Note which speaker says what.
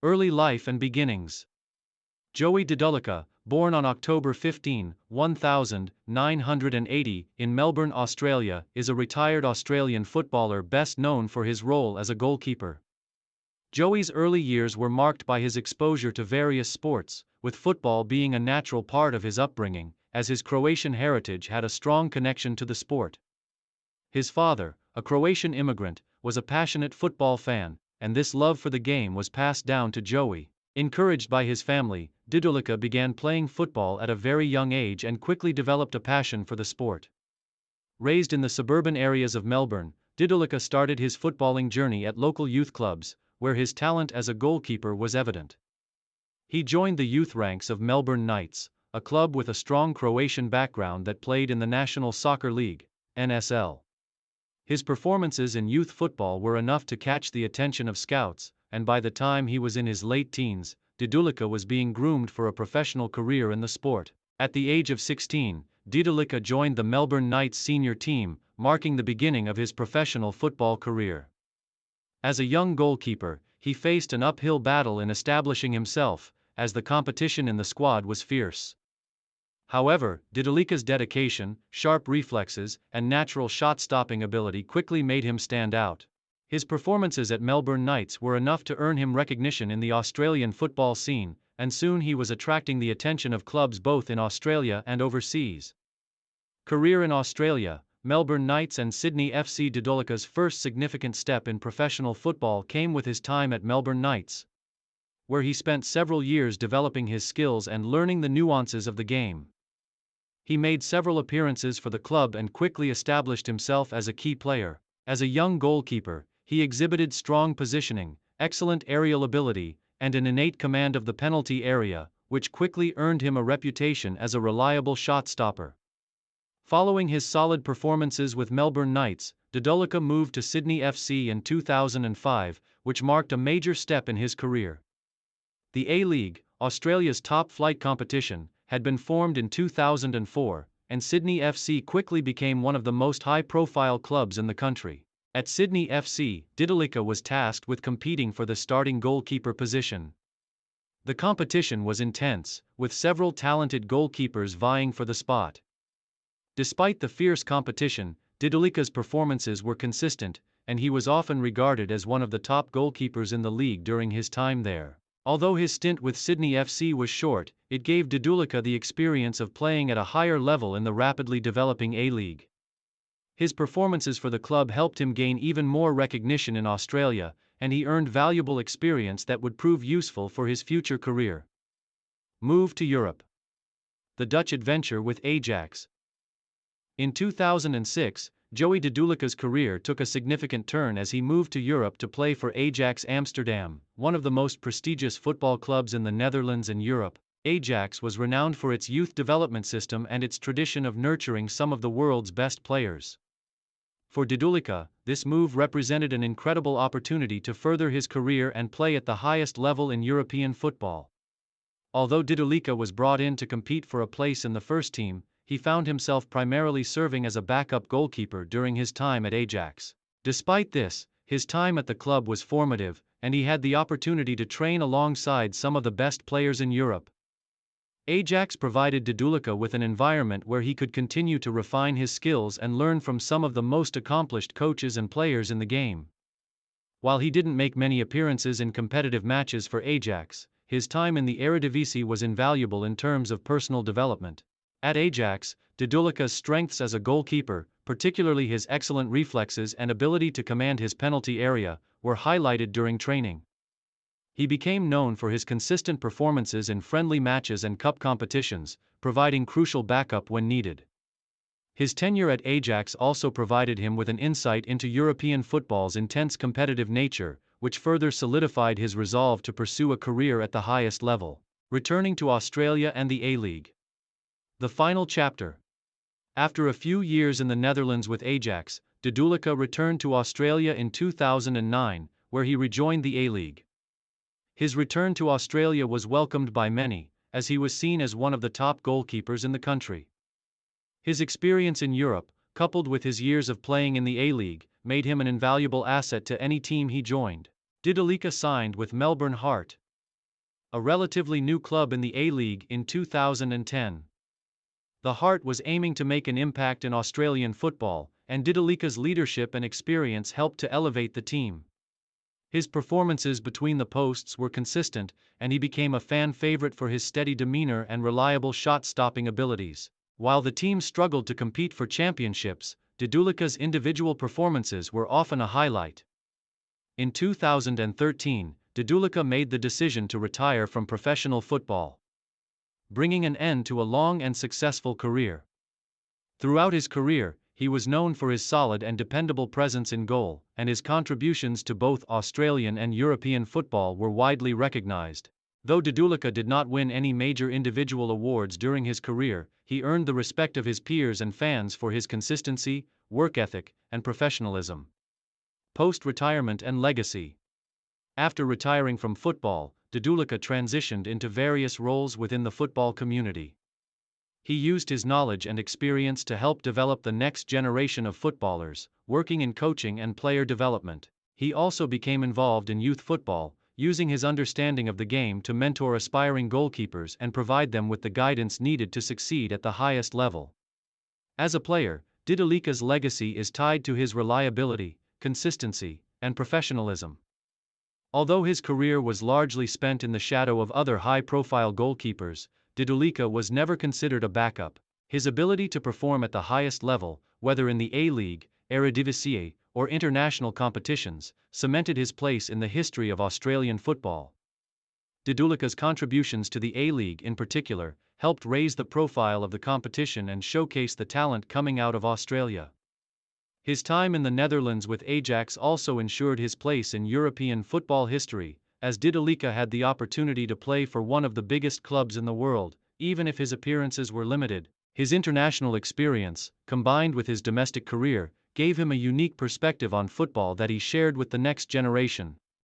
Speaker 1: Early life and beginnings. Joey Didulica, born on October 15, 1980, in Melbourne, Australia, is a retired Australian footballer best known for his role as a goalkeeper. Joey's early years were marked by his exposure to various sports, with football being a natural part of his upbringing, as his Croatian heritage had a strong connection to the sport. His father, a Croatian immigrant, was a passionate football fan, and this love for the game was passed down to Joey. Encouraged by his family, Didulica began playing football at a very young age and quickly developed a passion for the sport. Raised in the suburban areas of Melbourne, Didulica started his footballing journey at local youth clubs, where his talent as a goalkeeper was evident. He joined the youth ranks of Melbourne Knights, a club with a strong Croatian background that played in the National Soccer League, NSL. His performances in youth football were enough to catch the attention of scouts, and by the time he was in his late teens, Didulica was being groomed for a professional career in the sport. At the age of 16, Didulica joined the Melbourne Knights senior team, marking the beginning of his professional football career. As a young goalkeeper, he faced an uphill battle in establishing himself, as the competition in the squad was fierce. However, Didulica's dedication, sharp reflexes, and natural shot-stopping ability quickly made him stand out. His performances at Melbourne Knights were enough to earn him recognition in the Australian football scene, and soon he was attracting the attention of clubs both in Australia and overseas. Career in Australia. Melbourne Knights and Sydney FC. Didulica's first significant step in professional football came with his time at Melbourne Knights, where he spent several years developing his skills and learning the nuances of the game. He made several appearances for the club and quickly established himself as a key player. As a young goalkeeper, he exhibited strong positioning, excellent aerial ability, and an innate command of the penalty area, which quickly earned him a reputation as a reliable shot stopper. Following his solid performances with Melbourne Knights, Didulica moved to Sydney FC in 2005, which marked a major step in his career. The A-League, Australia's top-flight competition, had been formed in 2004, and Sydney FC quickly became one of the most high-profile clubs in the country. At Sydney FC, Didulica was tasked with competing for the starting goalkeeper position. The competition was intense, with several talented goalkeepers vying for the spot. Despite the fierce competition, Didulica's performances were consistent, and he was often regarded as one of the top goalkeepers in the league during his time there. Although his stint with Sydney FC was short, it gave Didulica the experience of playing at a higher level in the rapidly developing A-League. His performances for the club helped him gain even more recognition in Australia, and he earned valuable experience that would prove useful for his future career. Move to Europe. The Dutch adventure with Ajax. In 2006, Joey Didulica's career took a significant turn as he moved to Europe to play for Ajax Amsterdam, one of the most prestigious football clubs in the Netherlands and Europe. Ajax was renowned for its youth development system and its tradition of nurturing some of the world's best players. For Didulica, this move represented an incredible opportunity to further his career and play at the highest level in European football. Although Didulica was brought in to compete for a place in the first team, he found himself primarily serving as a backup goalkeeper during his time at Ajax. Despite this, his time at the club was formative, and he had the opportunity to train alongside some of the best players in Europe. Ajax provided Didulica with an environment where he could continue to refine his skills and learn from some of the most accomplished coaches and players in the game. While he didn't make many appearances in competitive matches for Ajax, his time in the Eredivisie was invaluable in terms of personal development. At Ajax, Didulica's strengths as a goalkeeper, particularly his excellent reflexes and ability to command his penalty area, were highlighted during training. He became known for his consistent performances in friendly matches and cup competitions, providing crucial backup when needed. His tenure at Ajax also provided him with an insight into European football's intense competitive nature, which further solidified his resolve to pursue a career at the highest level. Returning to Australia and the A-League. The final chapter. After a few years in the Netherlands with Ajax, Didulica returned to Australia in 2009, where he rejoined the A-League. His return to Australia was welcomed by many, as he was seen as one of the top goalkeepers in the country. His experience in Europe, coupled with his years of playing in the A-League, made him an invaluable asset to any team he joined. Didulica signed with Melbourne Heart. a relatively new club in the A-League in 2010. The Heart was aiming to make an impact in Australian football, and Didulica's leadership and experience helped to elevate the team. His performances between the posts were consistent, and he became a fan favorite for his steady demeanor and reliable shot-stopping abilities. While the team struggled to compete for championships, Didulica's individual performances were often a highlight. In 2013, Didulica made the decision to retire from professional football, bringing an end to a long and successful career. Throughout his career, he was known for his solid and dependable presence in goal, and his contributions to both Australian and European football were widely recognized. Though Didulica did not win any major individual awards during his career, he earned the respect of his peers and fans for his consistency, work ethic, and professionalism. Post-retirement and legacy. After retiring from football, Didulica transitioned into various roles within the football community. He used his knowledge and experience to help develop the next generation of footballers, working in coaching and player development. He also became involved in youth football, using his understanding of the game to mentor aspiring goalkeepers and provide them with the guidance needed to succeed at the highest level. As a player, Didulica's legacy is tied to his reliability, consistency, and professionalism. Although his career was largely spent in the shadow of other high-profile goalkeepers, Didulica was never considered a backup. His ability to perform at the highest level, whether in the A-League, Eredivisie, or international competitions, cemented his place in the history of Australian football. Didulica's contributions to the A-League in particular helped raise the profile of the competition and showcase the talent coming out of Australia. His time in the Netherlands with Ajax also ensured his place in European football history, as Didulica had the opportunity to play for one of the biggest clubs in the world, even if his appearances were limited. His international experience, combined with his domestic career, gave him a unique perspective on football that he shared with the next generation.